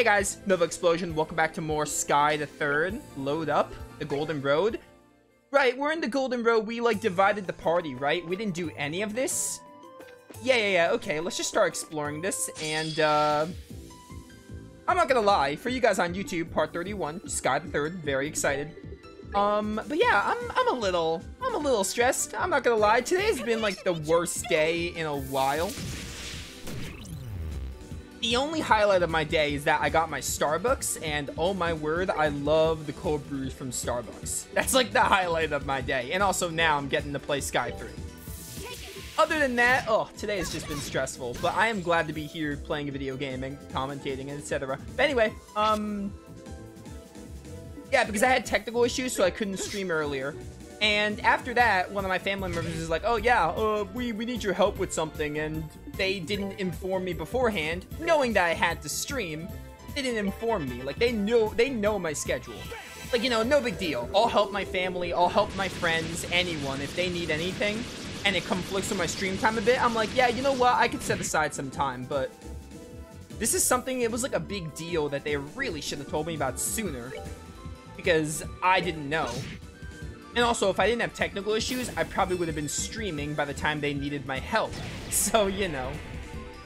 Hey guys, Novaexplosion, welcome back to more Sky the Third. Load up the Golden Road. Right, we're in the Golden Road. We, like, divided the party, right? We didn't do any of this. Yeah. Okay, let's just start exploring this. And, I'm not gonna lie. For you guys on YouTube, part 31, Sky the Third, very excited. But yeah, I'm a little stressed. I'm not gonna lie. Today's been, like, the worst day in a while. The only highlight of my day is that I got my Starbucks, and oh my word, I love the cold brews from Starbucks. That's like the highlight of my day. And also now I'm getting to play Sky 3. Other than that, today has just been stressful, but I am glad to be here playing a video game and commentating, etc. But anyway, yeah, because I had technical issues, so I couldn't stream earlier. And after that, one of my family members is like, oh yeah, we need your help with something, and they didn't inform me beforehand, knowing that I had to stream. They didn't inform me. Like, they know my schedule. Like, you know, no big deal. I'll help my family, I'll help my friends, anyone, if they need anything, and it conflicts with my stream time a bit. I'm like, yeah, you know what, I could set aside some time, but this is something, it was like a big deal that they really should have told me about sooner, because I didn't know. And also, if I didn't have technical issues, I probably would have been streaming by the time they needed my help. So, you know,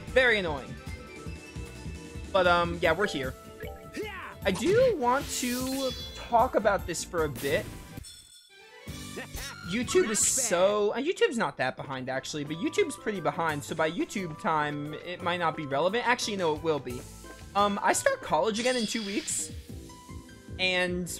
very annoying. But, yeah, we're here. I do want to talk about this for a bit. YouTube is so... YouTube's not that behind, actually, but YouTube's pretty behind. So by YouTube time, it might not be relevant. Actually, no, it will be. I start college again in 2 weeks. And...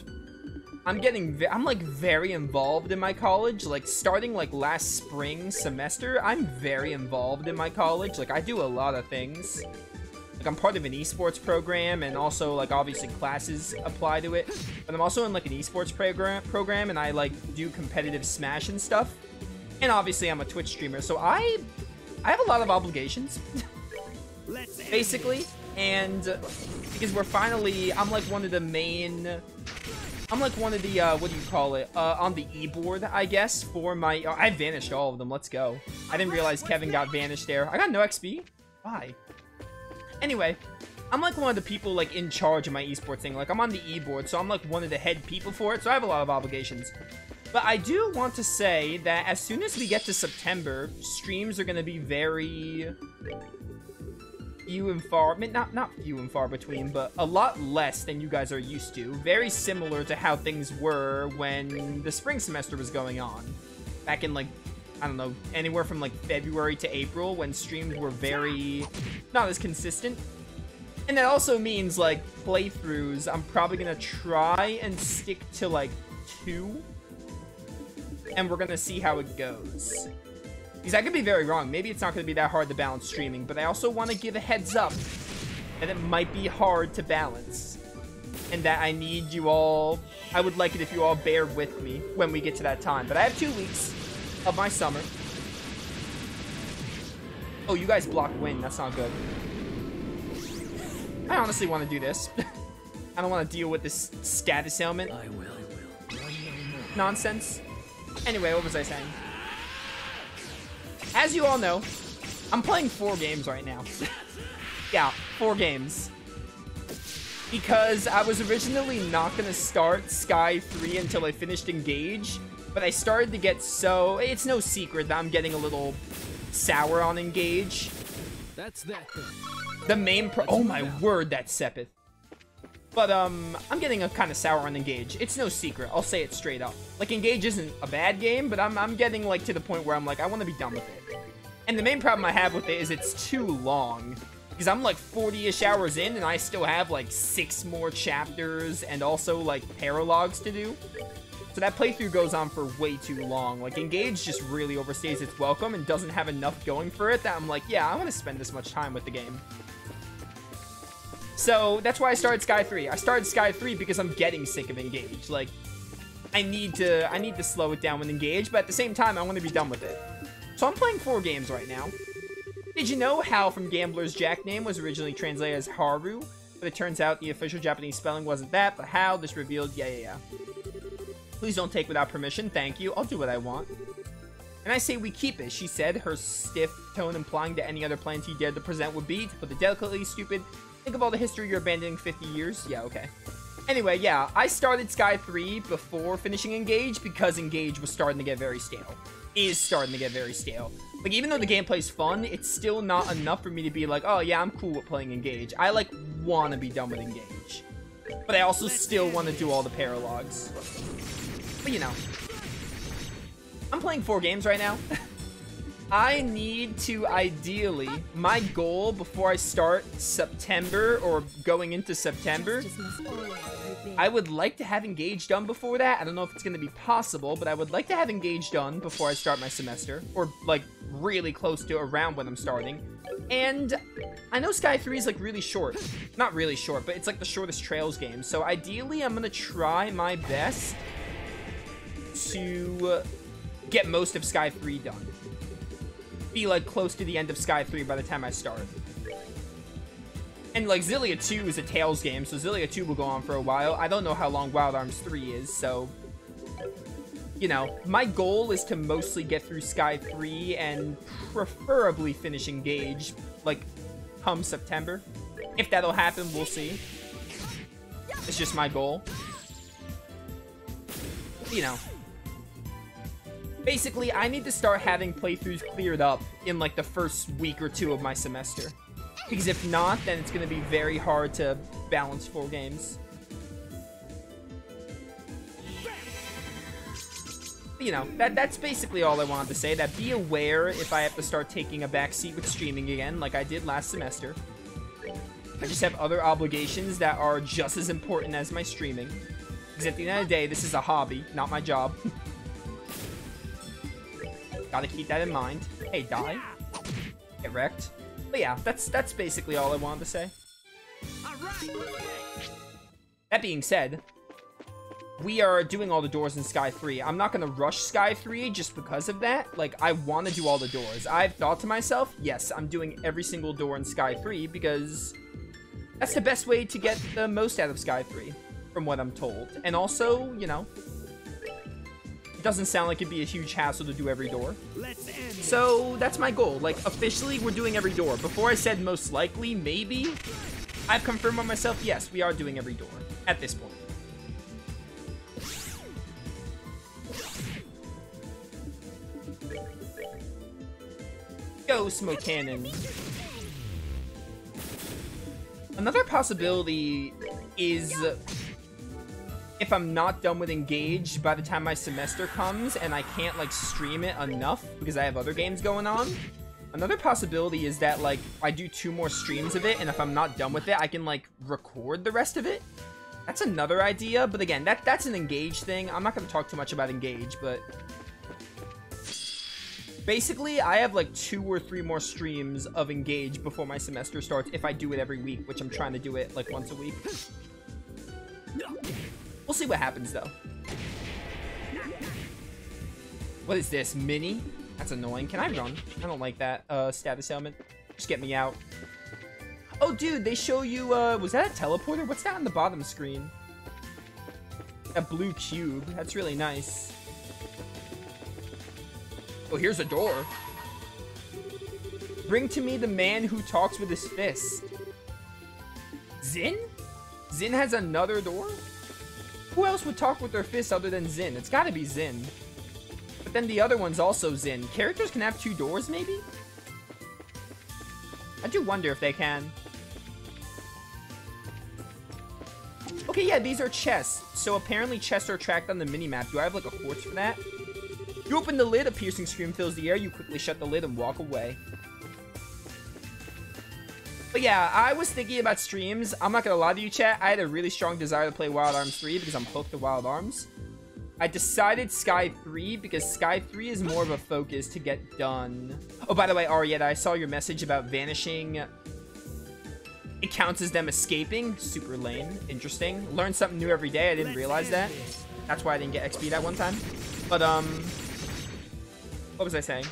I'm like very involved in my college. Like starting like last spring semester, I'm very involved in my college. Like I do a lot of things. Like I'm part of an esports program, and also like obviously classes apply to it. But I'm also in like an esports program, and I like do competitive Smash and stuff. And obviously I'm a Twitch streamer, so I have a lot of obligations, basically. And because we're finally, I'm like one of the, what do you call it, on the e-board, I guess, for my, I vanished all of them, let's go. I didn't realize Kevin got vanished there. I got no XP? Why? Anyway, I'm like one of the people, like, in charge of my esports thing. Like, I'm on the e-board, so I'm like one of the head people for it, so I have a lot of obligations. But I do want to say that as soon as we get to September, streams are gonna be very... few and far, I mean, not few and far between, but a lot less than you guys are used to. Very similar to how things were when the spring semester was going on. Back in, like, I don't know, anywhere from, like, February to April, when streams were very, not as consistent. And that also means, like, playthroughs, I'm probably gonna try and stick to, like, 2. And we're gonna see how it goes. Because I could be very wrong. Maybe it's not going to be that hard to balance streaming, but I also want to give a heads up that it might be hard to balance. And that I need you all... I would like it if you all bear with me when we get to that time. But I have 2 weeks of my summer. Oh, you guys block win. That's not good. I honestly want to do this. I don't want to deal with this status ailment. I will. Nonsense. Anyway, what was I saying? As you all know, I'm playing 4 games right now. Yeah, 4 games. Because I was originally not going to start Sky 3 until I finished Engage, but I started to get so... It's no secret that I'm getting a little sour on Engage. That's that. The main oh my word, that's Sepith. But, I'm getting a kind of sour on Engage. It's no secret. I'll say it straight up. Like, Engage isn't a bad game, but I'm getting, like, to the point where I'm like, I want to be done with it. And the main problem I have with it is it's too long. Because I'm, like, 40-ish hours in, and I still have, like, 6 more chapters and also, like, paralogs to do. So that playthrough goes on for way too long. Like, Engage just really overstays its welcome and doesn't have enough going for it that I'm like, yeah, I want to spend this much time with the game. So, that's why I started Sky 3. I started Sky 3 because I'm getting sick of Engage. Like, I need to slow it down with Engage, but at the same time, I want to be done with it. So I'm playing 4 games right now. Did you know Hal from Gambler's Jack name was originally translated as Haru? But it turns out the official Japanese spelling wasn't that, but Hal just revealed, yeah. Please don't take without permission, thank you. I'll do what I want. And I say we keep it, she said, her stiff tone implying that any other plans he dared to present would be, to put it delicately, stupid. Think of all the history you're abandoning 50 years. Yeah, okay. Anyway, yeah, I started Sky 3 before finishing Engage because Engage was starting to get very stale. Is starting to get very stale. Like, even though the gameplay's fun, it's still not enough for me to be like, oh yeah, I'm cool with playing Engage. I, like, want to be done with Engage. But I also still want to do all the paralogs. But, you know. I'm playing 4 games right now. I need to, ideally, my goal before I start September, or going into September, I would like to have Engage done before that. I don't know if it's going to be possible, but I would like to have Engage done before I start my semester, or, like, really close to around when I'm starting. And I know Sky 3 is, like, really short. Not really short, but it's, like, the shortest Trails game. So, ideally, I'm going to try my best to get most of Sky 3 done. Be, like, close to the end of Sky 3 by the time I start. And, like, Xillia 2 is a Tails game, so Xillia 2 will go on for a while. I don't know how long Wild Arms 3 is, so... You know, my goal is to mostly get through Sky 3 and preferably finish Engage, like, come September. If that'll happen, we'll see. It's just my goal. You know. Basically, I need to start having playthroughs cleared up in, like, the first week or 2 of my semester. Because if not, then it's going to be very hard to balance 4 games. But, you know, that's basically all I wanted to say. That be aware if I have to start taking a backseat with streaming again, like I did last semester. I just have other obligations that are just as important as my streaming. Because at the end of the day, this is a hobby, not my job. Gotta keep that in mind. Hey, die. Get wrecked. But yeah, that's basically all I wanted to say. That being said, we are doing all the doors in Sky 3. I'm not gonna rush Sky 3 just because of that. Like, I want to do all the doors. I've thought to myself, yes, I'm doing every single door in Sky 3 because that's the best way to get the most out of Sky 3, from what I'm told. And also, you know, doesn't sound like it'd be a huge hassle to do every door. So that's my goal. Like, officially, we're doing every door. Before I said most likely, maybe, I've confirmed on myself, yes, we are doing every door at this point. Go, Smoke Cannon. Another possibility is, if I'm not done with Engage by the time my semester comes and I can't, like, stream it enough because I have other games going on, another possibility is that, like, I do 2 more streams of it, and if I'm not done with it, I can, like, record the rest of it. That's another idea, but again, that's an Engage thing. I'm not going to talk too much about Engage, but basically, I have, like, 2 or 3 more streams of Engage before my semester starts if I do it every week, which I'm trying to do it, like, once a week. We'll see what happens, though. What is this? Mini? That's annoying. Can I run? I don't like that status element. Just get me out. Oh, dude, they show you, was that a teleporter? What's that on the bottom screen? A blue cube. That's really nice. Oh, here's a door. Bring to me the man who talks with his fist. Zin? Zin has another door? Who else would talk with their fists other than Zin? It's gotta be Zin. But then the other one's also Zin. Characters can have 2 doors, maybe? I do wonder if they can. Okay, yeah, these are chests. So apparently chests are tracked on the minimap. Do I have, like, a quartz for that? You open the lid, a piercing scream fills the air. You quickly shut the lid and walk away. But yeah, I was thinking about streams. I'm not gonna lie to you, chat. I had a really strong desire to play Wild Arms 3 because I'm hooked to Wild Arms. I decided Sky 3 because Sky 3 is more of a focus to get done. Oh, by the way, Arietta, I saw your message about vanishing. It counts as them escaping. Super lame. Interesting. Learn something new every day. I didn't realize that. That's why I didn't get XP that one time. But, what was I saying?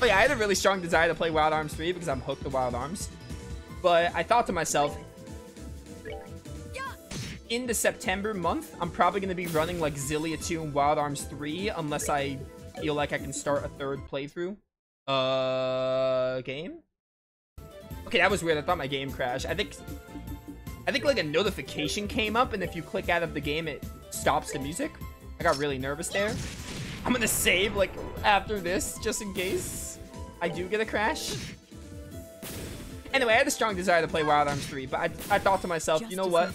Oh yeah, I had a really strong desire to play Wild Arms 3 because I'm hooked to Wild Arms. But I thought to myself, in the September month, I'm probably going to be running like Xillia 2 and Wild Arms 3 unless I feel like I can start a third playthrough. Game? Okay, that was weird. I thought my game crashed. I think like a notification came up, and if you click out of the game, it stops the music. I got really nervous there. I'm gonna save, like, after this, just in case I do get a crash. Anyway, I had a strong desire to play Wild Arms 3, but I thought to myself, you know what?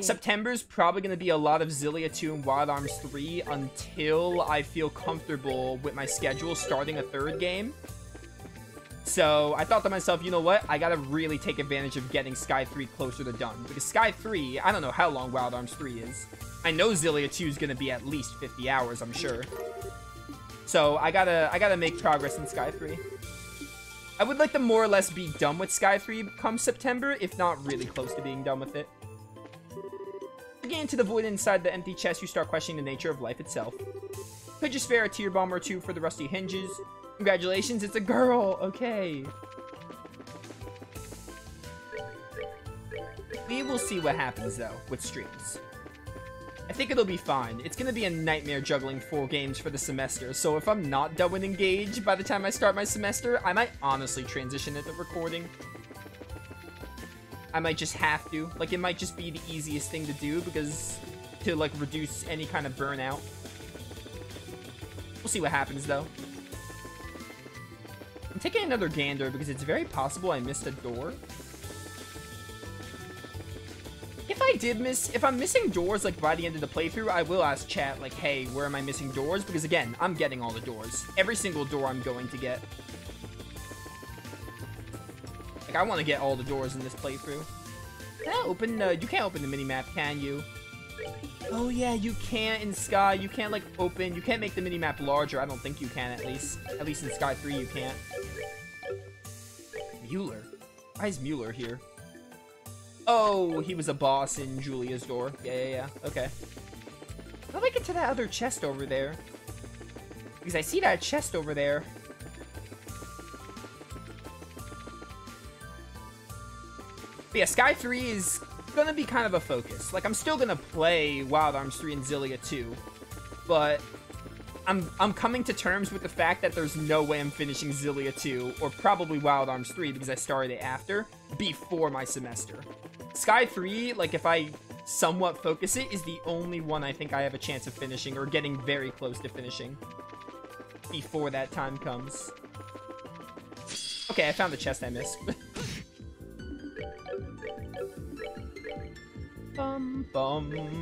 September's probably going to be a lot of Xillia 2 and Wild Arms 3 until I feel comfortable with my schedule starting a third game. So I thought to myself, you know what? I got to really take advantage of getting Sky 3 closer to done. Because Sky 3, I don't know how long Wild Arms 3 is. I know Xillia 2 is going to be at least 50 hours, I'm sure. So I gotta make progress in Sky 3. I would like to more or less be done with Sky 3 come September, if not really close to being done with it. You get into the void inside the empty chest, you start questioning the nature of life itself. Could you spare a tear bomb or two for the rusty hinges? Congratulations, it's a girl! Okay. We will see what happens, though, with streams. I think it'll be fine. It's gonna be a nightmare juggling 4 games for the semester, so if I'm not done with Engage by the time I start my semester, I might honestly transition into recording. I might just have to. Like, it might just be the easiest thing to do, because to, like, reduce any kind of burnout. We'll see what happens, though. I'm taking another gander, because it's very possible I missed a door. If I'm missing doors, like, by the end of the playthrough, I will ask chat, like, hey, where am I missing doors? Because, again, I'm getting all the doors. Every single door I'm going to get. Like, I want to get all the doors in this playthrough. Can I open, you can't open the minimap, can you? Oh, yeah, you can't in Sky. You can't, like, you can't make the minimap larger. I don't think you can, at least. At least in Sky 3, you can't. Mueller? Why is Mueller here? Oh, he was a boss in Julia's door. Yeah. Okay. How do I get to that other chest over there? Because I see that chest over there. But yeah, Sky 3 is gonna be kind of a focus. Like, I'm still gonna play Wild Arms 3 and Xillia 2. But I'm coming to terms with the fact that there's no way I'm finishing Xillia 2, or probably Wild Arms 3, because I started it after, before my semester. Sky 3, like, if I somewhat focus it, is the only one I think I have a chance of finishing, or getting very close to finishing, before that time comes. Okay, I found the chest I missed. Bum.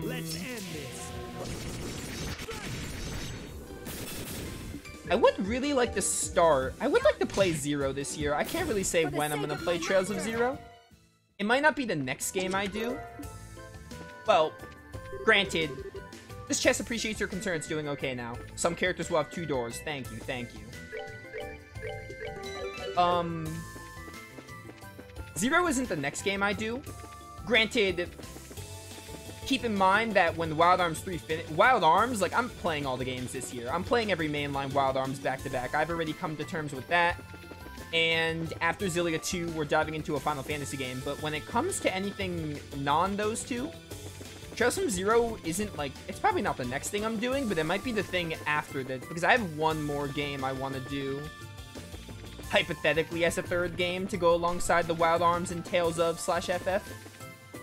Let's end this. I would really like to start. I would like to play Zero this year. I can't really say when I'm gonna play Trails of Zero. It might not be the next game I do. Well, granted, this chest appreciates your concern. It's doing okay now. Some characters will have 2 doors. Thank you. Zero isn't the next game I do. Granted, keep in mind that when Wild Arms 3 Wild Arms, like, I'm playing all the games this year. I'm playing every mainline Wild Arms back-to-back. I've already come to terms with that. And after Xillia 2, we're diving into a Final Fantasy game. But when it comes to anything non-those two, Trails from Zero isn't, like, it's probably not the next thing I'm doing, but it might be the thing after that. Because I have one more game I want to do, hypothetically, as a third game to go alongside the Wild Arms and Tales of /FF.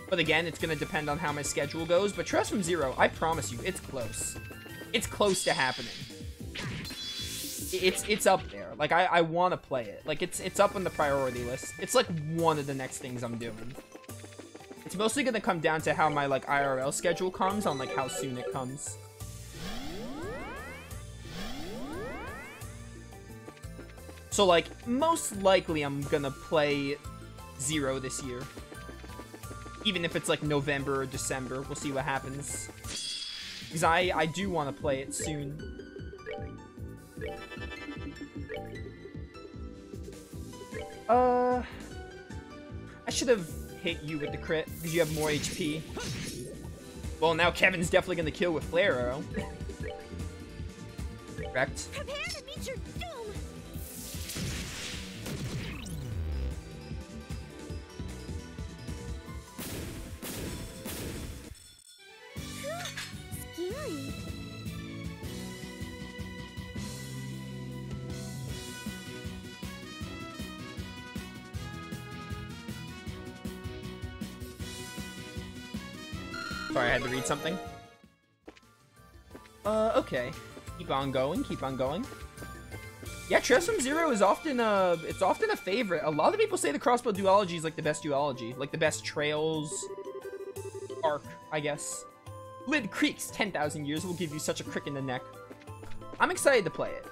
But again, it's going to depend on how my schedule goes. But Trails from Zero, I promise you, it's close. It's close to happening. It's up there. Like, I want to play it. Like, it's up on the priority list. It's, like, one of the next things I'm doing. It's mostly going to come down to how my, like, IRL schedule comes, on, like, how soon it comes. So, like, most likely I'm going to play Zero this year. Even if it's, like, November or December. We'll see what happens. Because I do want to play it soon. I should have hit you with the crit, because you have more HP. Well, now Kevin's definitely going to kill with Flare Arrow. Correct. Prepare to meet your doom. Scary. Sorry, I had to read something. Okay. Keep on going, keep on going. Yeah, Traversal Zero is often it's often a favorite. A lot of people say the crossbow duology is like the best duology, like the best Trails arc, I guess. Lid Creek's 10,000 years will give you such a crick in the neck. I'm excited to play it.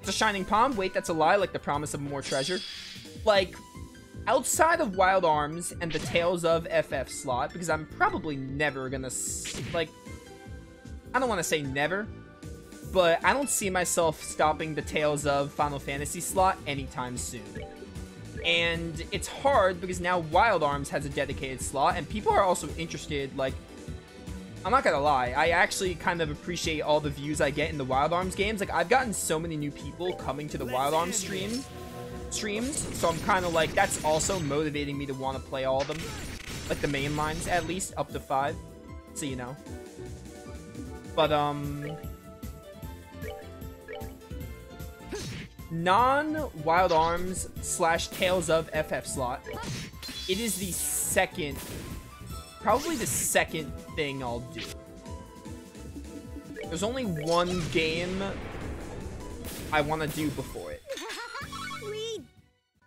It's a shining palm. Wait, that's a lie, like the promise of more treasure. Like, outside of Wild Arms and the Tales of FF slot, because I'm probably never gonna, like, I don't want to say never, but I don't see myself stopping the Tales of Final Fantasy slot anytime soon. And it's hard because now Wild Arms has a dedicated slot, and people are also interested, like, I'm not gonna lie, I actually kind of appreciate all the views I get in the Wild Arms games. Like, I've gotten so many new people coming to the Wild Arms streams, so I'm kind of like, that's also motivating me to want to play all of them. Like, the main lines, at least, up to 5, so you know. But, non-Wild Arms / Tales of FF slot, it is the second, probably the second thing I'll do. There's only one game I want to do before it.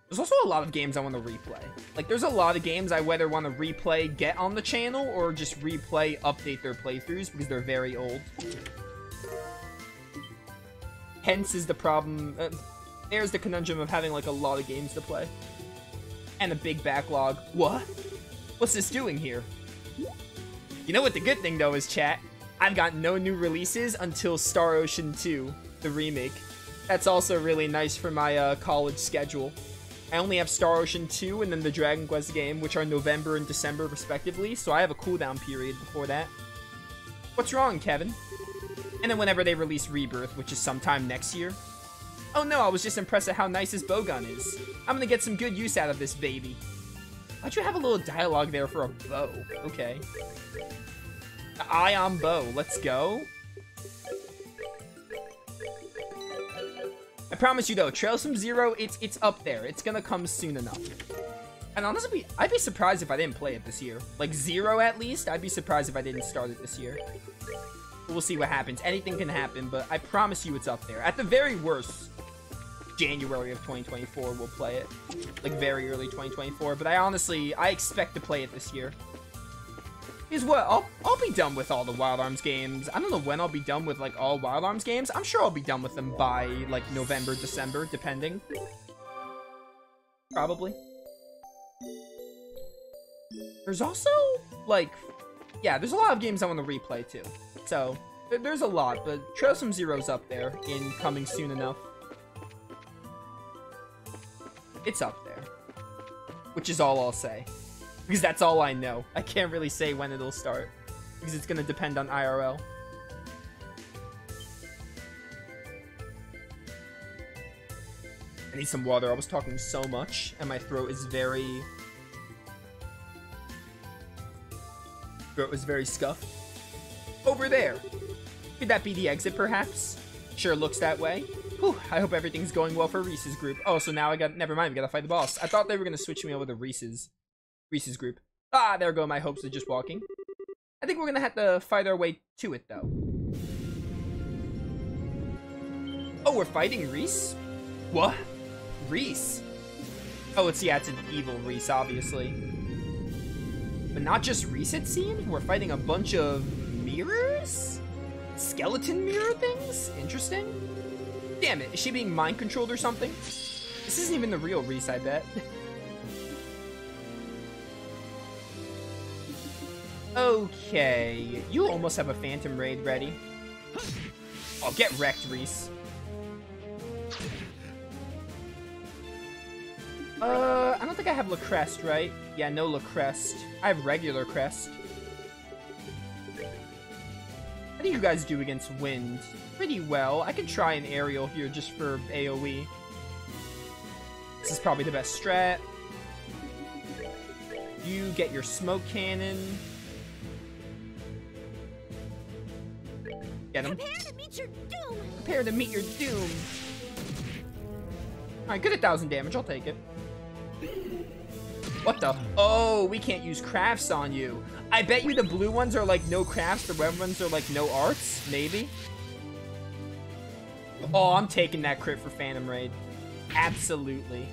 There's also a lot of games I want to replay. Like, there's a lot of games I whether want to replay, get on the channel, or just replay, update their playthroughs because they're very old. Hence is the problem. There's the conundrum of having, like, a lot of games to play. And a big backlog. What? What's this doing here? You know what the good thing, though, is, chat? I've got no new releases until Star Ocean 2, the remake. That's also really nice for my college schedule. I only have Star Ocean 2 and then the Dragon Quest game, which are November and December, respectively, so I have a cooldown period before that. What's wrong, Kevin? And then whenever they release Rebirth, which is sometime next year. Oh no, I was just impressed at how nice his bowgun is. I'm gonna get some good use out of this baby. Why'd you have a little dialogue there for a bow? Okay. The ion bow, let's go. I promise you though, Traversal Zero, it's up there. It's gonna come soon enough. And honestly, I'd be surprised if I didn't play it this year. Like, Zero at least, I'd be surprised if I didn't start it this year. We'll see what happens. Anything can happen, but I promise you it's up there. At the very worst, January of 2024 we'll play it. Like, very early 2024. But I expect to play it this year. Because what? I'll be done with all the Wild Arms games. I don't know when I'll be done with, like, all Wild Arms games. I'm sure I'll be done with them by, like, November, December, depending. Probably. There's also, like, yeah, there's a lot of games I want to replay, too. So, there's a lot, but Traversal Zero's up there in coming soon enough. It's up there. Which is all I'll say. Because that's all I know. I can't really say when it'll start. Because it's going to depend on IRL. I need some water. I was talking so much, and my throat is very... Throat was very scuffed. Over there! Could that be the exit, perhaps? Sure looks that way. Whew, I hope everything's going well for Reese's group. Oh, so now never mind, we gotta fight the boss. I thought they were gonna switch me over to Reese's group. Ah, there go my hopes of just walking. I think we're gonna have to fight our way to it, though. Oh, we're fighting Reese? What? Reese? Oh, it's an evil Reese, obviously. But not just Reese, it seems. We're fighting a bunch of mirrors? Skeleton mirror things? Interesting. Damn it, is she being mind-controlled or something? This isn't even the real Reese, I bet. Okay, you almost have a Phantom Raid ready. Oh, get wrecked, Reese. I don't think I have La Crest, right? Yeah, no La Crest. I have regular Crest. How do you guys do against wind? Pretty well. I could try an aerial here just for AoE. This is probably the best strat. You get your smoke cannon. Get him. Prepare to meet your doom. Prepare to meet your doom. Alright, good at 1,000 damage. I'll take it. What the? Oh, we can't use crafts on you. I bet you the blue ones are like no crafts, the red ones are like no arts, maybe. Oh, I'm taking that crit for Phantom Raid. Absolutely.